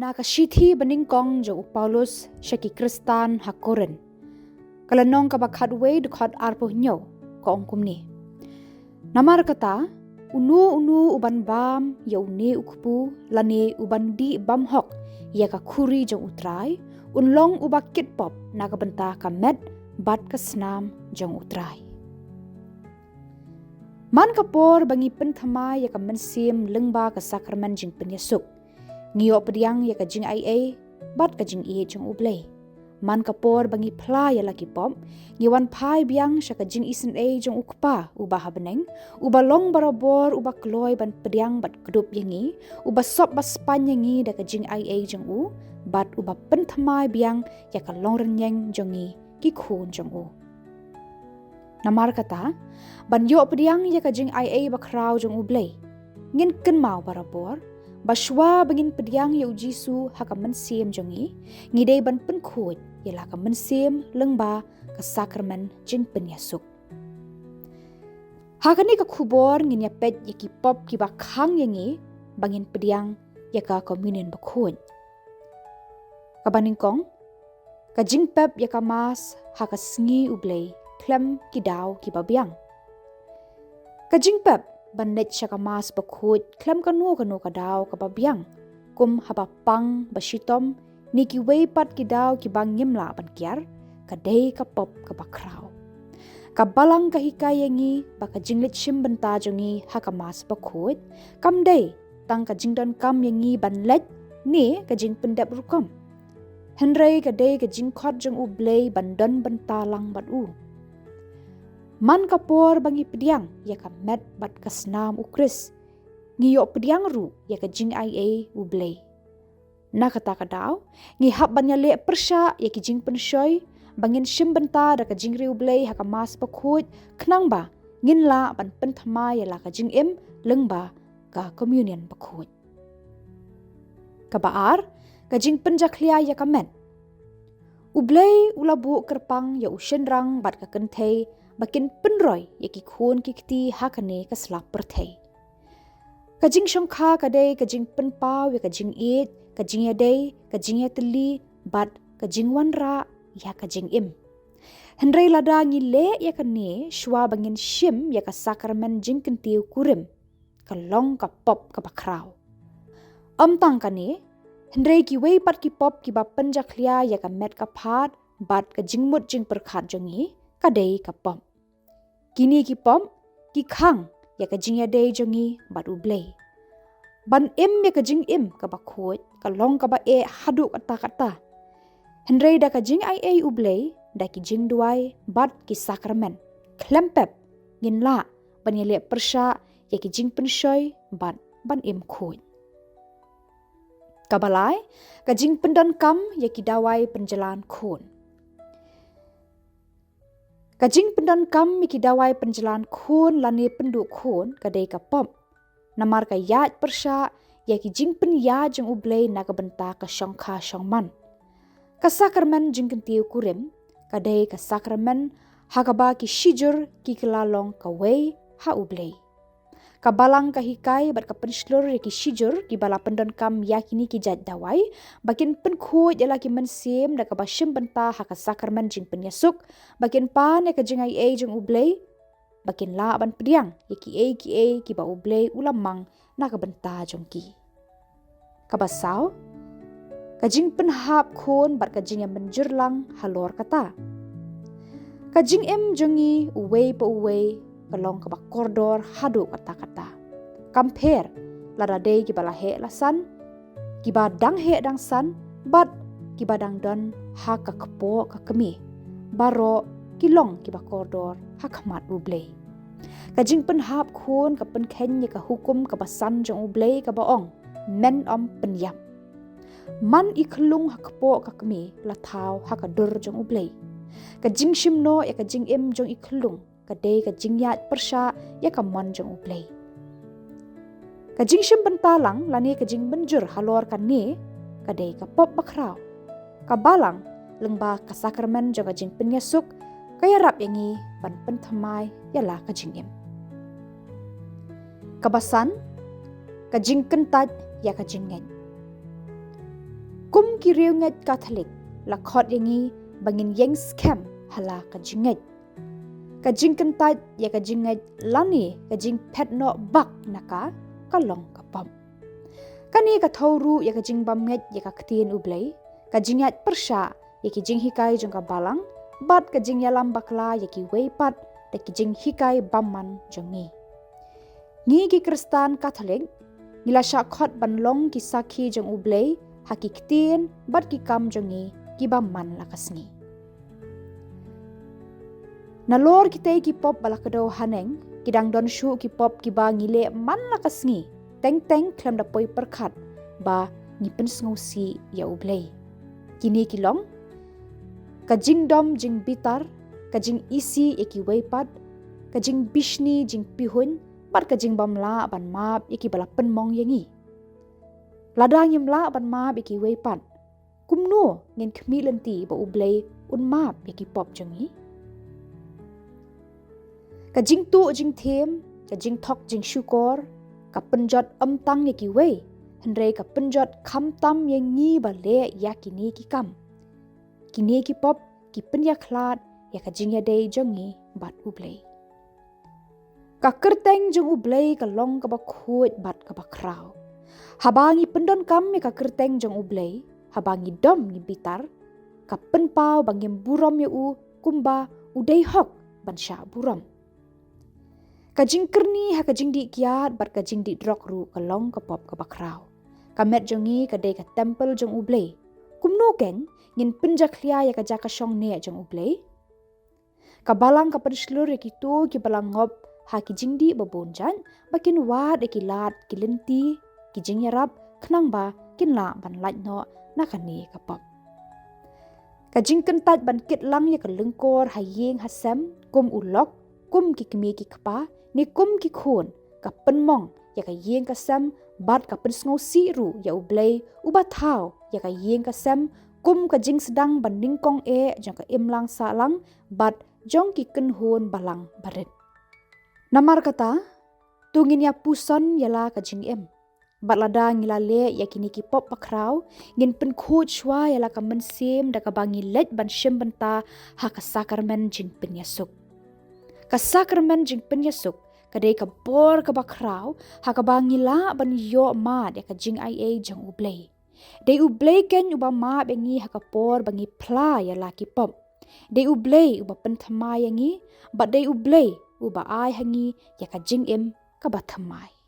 Nakashithi beningkong jo Paulus syaki Kristan hakoren. Kalanong kabakat way dukhat arpo nyo ko ongkum ni. Namar kata unu uban bam ya une ukpu lane uban di bam hok ya ka kuri jo utrai unlong ubak kit pop nakabenta kamet bat kasnam jong utrai. Man kapor bangi penthama ya ka mensim lengba ka sakramen jing penyesuk. Ngiyo pediang ya ka jing ai bat ka jing ie jong ublay. Man kapor bangi pla ya laki pop ngiwan pai biang sya ka jing isen jong ukpa ubah beneng uba long barabor uba kloy ban pediang bat kedup yangi uba sop bas pan yangi da ka jing ai jong u bat uba penthama biang ya ka long renyeng jongi ki khun jong u. Namar kata ban yo pediang ya ka jing ai bakrau jong ublay. Ngin ken mau barabor Baswa bangin pediang ya ujisu haka mensim jongi ngidei ban penkhut yalah ka mensim lengba ka sakramen jing penyasuk. Hakani ka khubor ngin ya pet ya ki pop ki bakhang yangi bangin pediang ya ka komunion bakhun. Kabaningkong ka jing pep ya ka mas haka sngi ublay klem ki daw ki babiang. Ka jing pep bandet siya kamas bakhut klem kanu kadaw kababyang kum habapang basitom ni kiway pat kidaw kibang ngimla ban kiar kadai kapop kabakraw kabalang kahikayangi baka jinglit shimbenta jongi hakamas bakhut kamday tang kajingdon kam yangi banlet ni kajing pendap rukom henry kadai kajing khot jong ublay bandon bentalang badu. Man kapor bangi pediang ya ka met bat kasnam ukris. Ngiyo pediang ru ya ka jing ai ublay. Na kata kadaw, ngihap banya le persya ya ki jing pensyoy, bangin shimbenta da ka jing ri ublay ha ka mas bakhut, knang ba, ngin la ban penthama ya la ka jing im, lengba ka communion bakhut. Kabaar, ka jing penjaklia ya ka met. Ublay ulabu kerpang ya ushenrang bat ka kentay, bakin penroy ya ki khun ki kti hakane ka slap perthai. Kajing shongkha kadai kajing penpaw ya kajing it, kajing ya day, kajing ya teli, bat kajing wanra ya kajing im. Henry lada ngile ya kane shwa bangin shim ya ka sakramen jing kentiu kurim, kalong ka pop ka bakraw. Tang kane, Henry ki way pat ki pop ki ba penjaklia ya ka met ka phat, bat kajing mut jing perkhat jongi, kadai ka pop. Kini ki pom, ki khang, ya ka jing ya day jongi bat ublay. Ban im ya ka jing im ka bakhut, ka long ka ba hadu kata. Henry da ka jing ai ublay, da ki jing duai, bat ki sakramen. Klempep, ngin la, ban ya le persya, ya ki jing pensyoy, bat ban im khut. Kabalay, ka jing pendon kam, ya ki dawai penjalan khun. Kajing pendon kam miki dawai penjalan khun lani penduk khun kadai ka pop. Namar ka yat persya ya ki jing pen ya jeng ublay na ka benta ka shongkha shongman. Ka sakramen jing kentiu kurim kadai ka sakramen hakaba ki shijur ki kelalong ka way ha ublay. Kabalang kahikai bat ka penslur ya ki shijur ki bala pendon kam yakini ki jat dawai bakin penkhut ya laki mensim da ka basyim benta haka sakramen jing penyasuk bakin pan ya ka jing ai jing ublay bakin la ban pediang ya ki ki ba ublay ulamang na ka benta jong ki. Kabasaw ka jing penhap khun bat ka jing yang menjurlang halor kata. Ka jing em jongi uway pa uway kalong kabak koridor hadu kata-kata. Kamper lada day kibala he lasan, kiba dang he dang san, bat kiba dang don ha ka kepo ka kemi. Baro kilong kiba koridor ha kamat ublay. Kajing penhap khun ka penken ka hukum ka basan jong ublay ka baong, men om penyap. Man iklung ha kepo ka kemi latau ha ka dur jong ublay. Kajing shimno ya kajing im jong iklung kadai ka jingyat persya ya ka mon jong ublay. Ka jing shim bentalang lani ka jing benjur halor kan ni kadai ka pop bakraw. Ka balang lengba ka sakramen jong ka jing penyasuk kaya rap yangi ban penthamai yalah ka jing im. Kabasan ka jing kentat ya ka jing ngeng. kum ki riu ngat Catholic la khot yangi bangin yang scam hala ka jingat ka jingkan tat ya ka jingat lani ka jing pet no bak naka kalong ka pam kani ka thoru ya ka jing bam ngat ya ka khtien ublei ka jingat persha ya ki jing hikai jong ka balang bat ka jing yalam bakla ya ki weipat ta ki jing hikai bamman jongi ngi ki Kristan Catholic nila sha khot banlong ki sakhi jong ublei haki ktien bat ki kam jongi ki bamman lakasngi nalor kitay ki pop balakadaw haneng kidang don shu ki pop ki ba ngile man lakasngi teng klem da poi perkhat ba ngipen sngosi ya ublei kini kilong kajing dom jing bitar kajing isi eki weipat kajing bishni jing pihun bat kajing bamla ban map eki bala penmong yangi ladang yimla ban map eki weipat kumno ngin khmi lenti ba ublei un map eki pop jongi kajing tu jing them kajing thok jing shukor ka penjot amtang eki wei henre ka penjot kham tam yangi ba le yakini ki kam kini ki pop ki penya khlat ya ka jing ya dei jongi bat ublei ka kerteng jong ublei ka long ka ba khut bat ka ba kraw habangi pendon kam ya ka kerteng jong ublei habangi dom ni bitar ka penpau bangim burom ya u kumba udai hok ban sha burom ka jing kerni ha ka jing di kiat bat ka jing di drok ru ka long ka pop ka ba kraw ka met jongi ka dei ka temple jong ublei kumno keng ngin penjaklia ya ka jaka shong ne jong ublei ka balang ka penslur ki tu ki balang ngop ha ki jingdi babonjan bakin wad ki lat ki lenti ki jing yarap khnang ba kin la ban laj no na kani ka pop ka jing kentat ban kit lang ya ka lengkor ha yeng ha sem kum ulok kum ki kmi ki kpa ni kum ki khon ka penmong ya ka yeng ka sem bat ka pensngo si ru ya ublei uba thau ya ka yeng ka sem kum ka jing sedang ban ningkong jong ka imlang salang bat jong ki kenhon balang baret namar kata tungin ya puson yala ka jing em bat lada ngila le ya kini ki pop pakraw ngin pen khot shwa yala ka mensem da ka bangi let ban shem banta ha ka sakarmen jing pen yasuk ka sakarmen jing pen yasuk kadai ka bor ka bakraw ha ka bangi la ban yo ma ya ka jing ai jong ublei dei ublei ken uba ma bengi ha ka por bangi pla yala ki pop dei ublei uba pen thama yangi bat dei ublei uba ai hangi ya ka jing em ka ba thamai